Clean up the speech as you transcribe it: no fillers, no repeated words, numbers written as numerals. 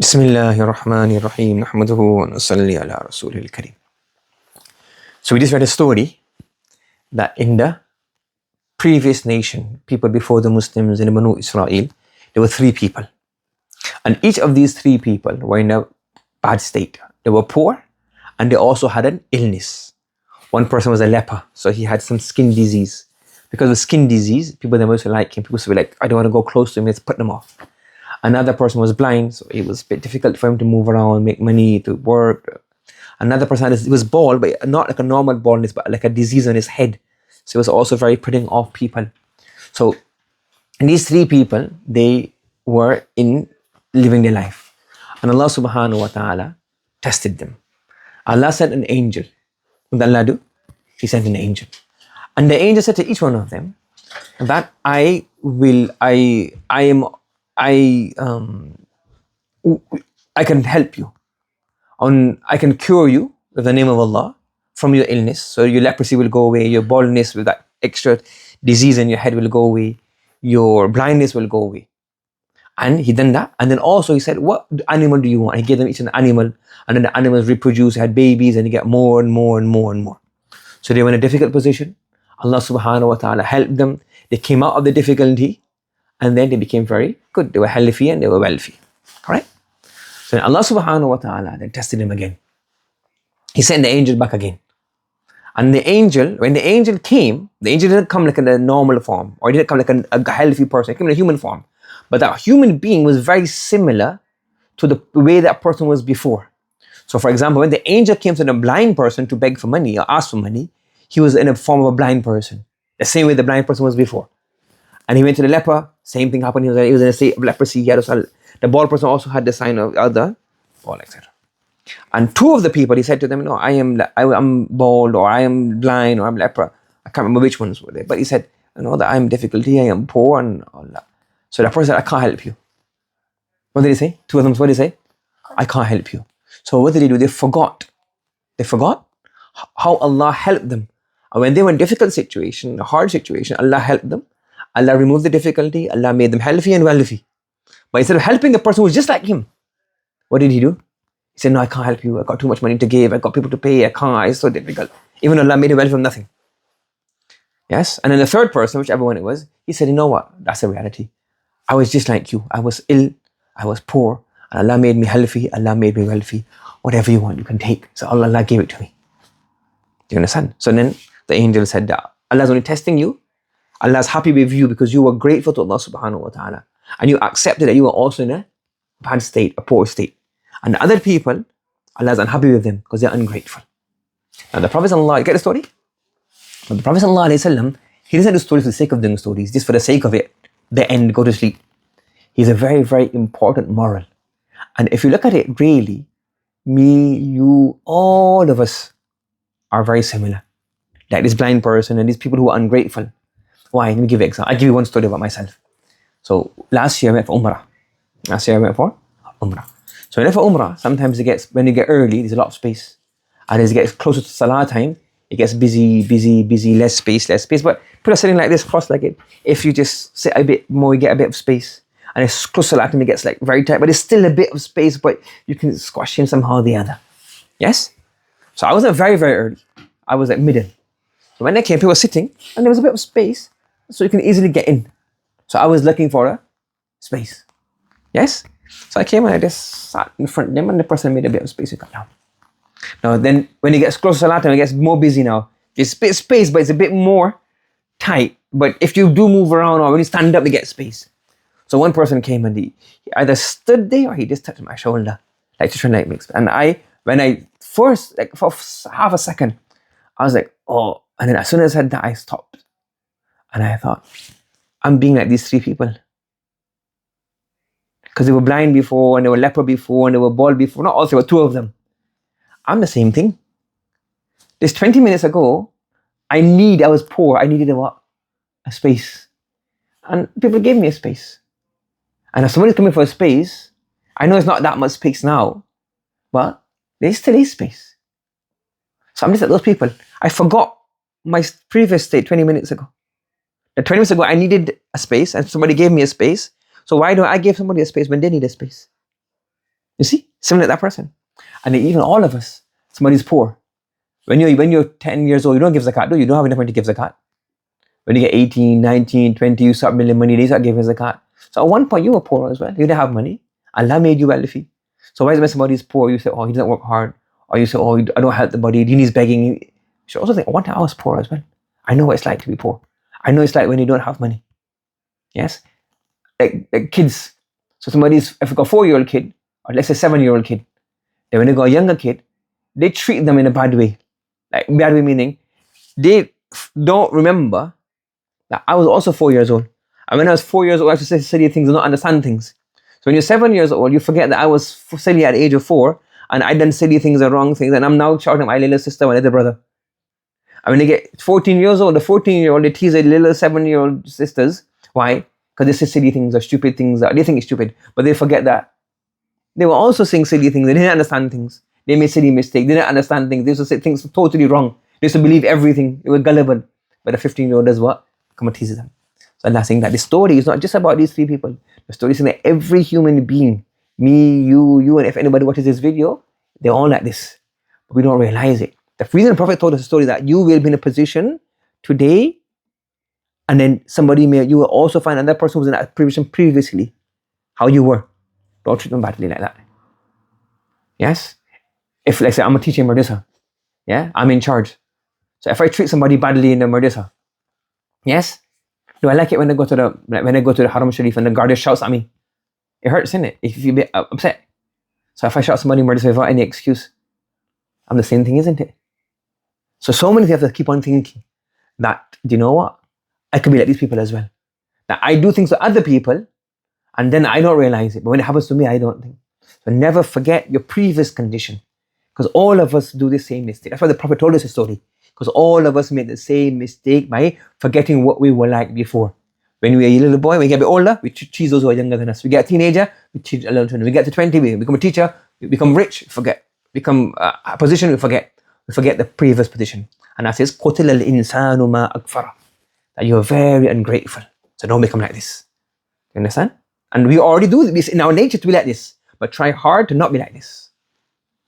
Bismillahir Rahmanir Rahim. Nahmaduhu wa nusalli ala Rasulil Kareem. So we just read a story that in the previous nation, people before the Muslims in Banu Israel, there were three people. And each of these three people were in a bad state. They were poor and they also had an illness. One person was a leper, so he had some skin disease. Because of skin disease, people didn't like him. People used to be like, I don't want to go close to him, let's put them off. Another person was blind, so it was a bit difficult for him to move around, make money, to work. Another person was bald, but not like a normal baldness, but like a disease on his head. So it was also very putting off people. So these three people, they were in living their life. And Allah subhanahu wa ta'ala tested them. Allah sent an angel. What did Allah do? He sent an angel. And the angel said to each one of them that I can help you. I can cure you with the name of Allah from your illness. So your leprosy will go away, your baldness with that extra disease in your head will go away, your blindness will go away. And he done that. And then also he said, what animal do you want? He gave them each an animal, and then the animals reproduced, had babies, and you get more and more and more and more. So they were in a difficult position. Allah subhanahu wa ta'ala helped them. They came out of the difficulty, and then they became very good. They were healthy and they were wealthy. Alright? So then Allah subhanahu wa ta'ala then tested him again. He sent the angel back again. And the angel, when the angel came, the angel didn't come like in a normal form, or he didn't come like a healthy person. He came in a human form. But that human being was very similar to the way that person was before. So for example, when the angel came to the blind person to beg for money or ask for money, he was in a form of a blind person. The same way the blind person was before. And he went to the leper, same thing happened. He was in a state of leprosy. The bald person also had the sign of other bald, etc. And two of the people, he said to them, no, I'm bald, or I am blind, or I'm leper. I can't remember which ones were there. But he said, that I am difficulty, I am poor, and all that. So the person said, I can't help you. What did he say? Two of them, what did he say? I can't help you. So what did he do? They forgot. They forgot how Allah helped them. And when they were in a difficult situation, a hard situation, Allah helped them. Allah removed the difficulty. Allah made them healthy and wealthy. But instead of helping the person who was just like him, what did he do? He said, no, I can't help you. I got too much money to give. I got people to pay. I can't. It's so difficult. Even Allah made him wealthy from nothing. Yes? And then the third person, whichever one it was, he said, you know what? That's the reality. I was just like you. I was ill. I was poor. And Allah made me healthy. Allah made me wealthy. Whatever you want, you can take. So Allah gave it to me. Do you understand? So then the angel said that Allah's only testing you. Allah's happy with you because you were grateful to Allah subhanahu wa ta'ala. And you accepted that you were also in a bad state, a poor state. And the other people, Allah's unhappy with them because they're ungrateful. Now the Prophet ﷺ, you get the story? But the Prophet ﷺ, he doesn't do stories for the sake of doing stories, just for the sake of it. The end, go to sleep. He's a very, very important moral. And if you look at it really, me, you, all of us are very similar. Like this blind person and these people who are ungrateful. Why? Let me give you an example. I'll give you one story about myself. So last year I went for Umrah. So when I went for Umrah, sometimes when you get early, there's a lot of space. And as it gets closer to Salah time, it gets busy, less space. But people are sitting like this, cross-legged. If you just sit a bit more, you get a bit of space. And it's close to Salah time, it gets like very tight, but there's still a bit of space, but you can squash in somehow or the other. Yes? So I wasn't very, very early. I was at middle. So when I came, people were sitting, and there was a bit of space, so you can easily get in. So I was looking for a space. Yes? So I came and I just sat in front of them, and the person made a bit of space to cut down. Now then, when it gets close to Salah time, it gets more busy now. There's a bit of space, but it's a bit more tight. But if you do move around or when you stand up, you get space. So one person came and he either stood there or he just touched my shoulder, like to try and make space. And when I first, like for half a second, I was like, oh. And then as soon as I said that, I stopped. And I thought, I'm being like these three people. Because they were blind before, and they were leper before, and they were bald before. Not all three, but two of them. I'm the same thing. This 20 minutes ago, I was poor. I needed a space. And people gave me a space. And if somebody's coming for a space, I know it's not that much space now, but there still is space. So I'm just like those people. I forgot my previous state 20 minutes ago. The 20 minutes ago, I needed a space and somebody gave me a space. So why don't I give somebody a space when they need a space? You see, similar to that person. And even all of us, somebody's poor. When you're 10 years old, you don't give zakat, do you? You don't have enough money to give zakat. When you get 18, 19, 20, you start building money, they start giving zakat. So at one point, you were poor as well. You didn't have money. Allah made you wealthy. So why is when somebody's poor, you say, oh, he doesn't work hard. Or you say, oh, I don't help the body, he needs begging. You should also think, one time I was poor as well. I know what it's like to be poor. I know it's like when you don't have money. Yes? Like kids. So if you've got a 4-year-old kid, or let's say 7-year-old kid, then when they got a younger kid, they treat them in a bad way. Like bad way meaning, they don't remember that I was also 4 years old. And when I was 4 years old, I used to say silly things and not understand things. So when you're 7 years old, you forget that I was silly at the age of 4, and I done silly things and wrong things, and I'm now shouting at my little sister, my little brother. And when they get 14 years old, the 14-year-old, they tease their little 7-year-old sisters. Why? Because they say silly things or stupid things that they think is stupid, but they forget that they were also saying silly things. They didn't understand things. They made silly mistakes. They didn't understand things. They used to say things totally wrong. They used to believe everything. They were gullible. But the 15-year-old does what? Come and teases them. So Allah saying that the story is not just about these 3 people. The story is saying that every human being, me, you, and if anybody watches this video, they're all like this. But we don't realize it. The reason the Prophet told us a story that you will be in a position today, and then you will also find another person who was in that position previously, how you were. Don't treat them badly like that. Yes? If, like say, I'm a teacher in Madrasa, yeah, I'm in charge. So if I treat somebody badly in the Madrasa, yes, do I like it when I go to the Haram Sharif and the guard shouts at me? It hurts, innit? If you get upset. So if I shout somebody in Madrasa without any excuse, I'm the same thing, isn't it? So many things have to keep on thinking that, do you know what? I could be like these people as well. That I do things to other people and then I don't realize it. But when it happens to me, I don't think. So never forget your previous condition. Because all of us do the same mistake. That's why the Prophet told us a story. Because all of us made the same mistake by forgetting what we were like before. When we were a little boy, when we get a bit older, we tease those who are younger than us. We get a teenager, we teach a little. We get to 20, we become a teacher, we become rich, forget. Become a position, we forget. We forget the previous position. And that says, قُتِلَ الْإِنسَانُ مَا أَكْفَرَ. That you are very ungrateful. So don't become like this. You understand? And we already do this in our nature to be like this. But try hard to not be like this.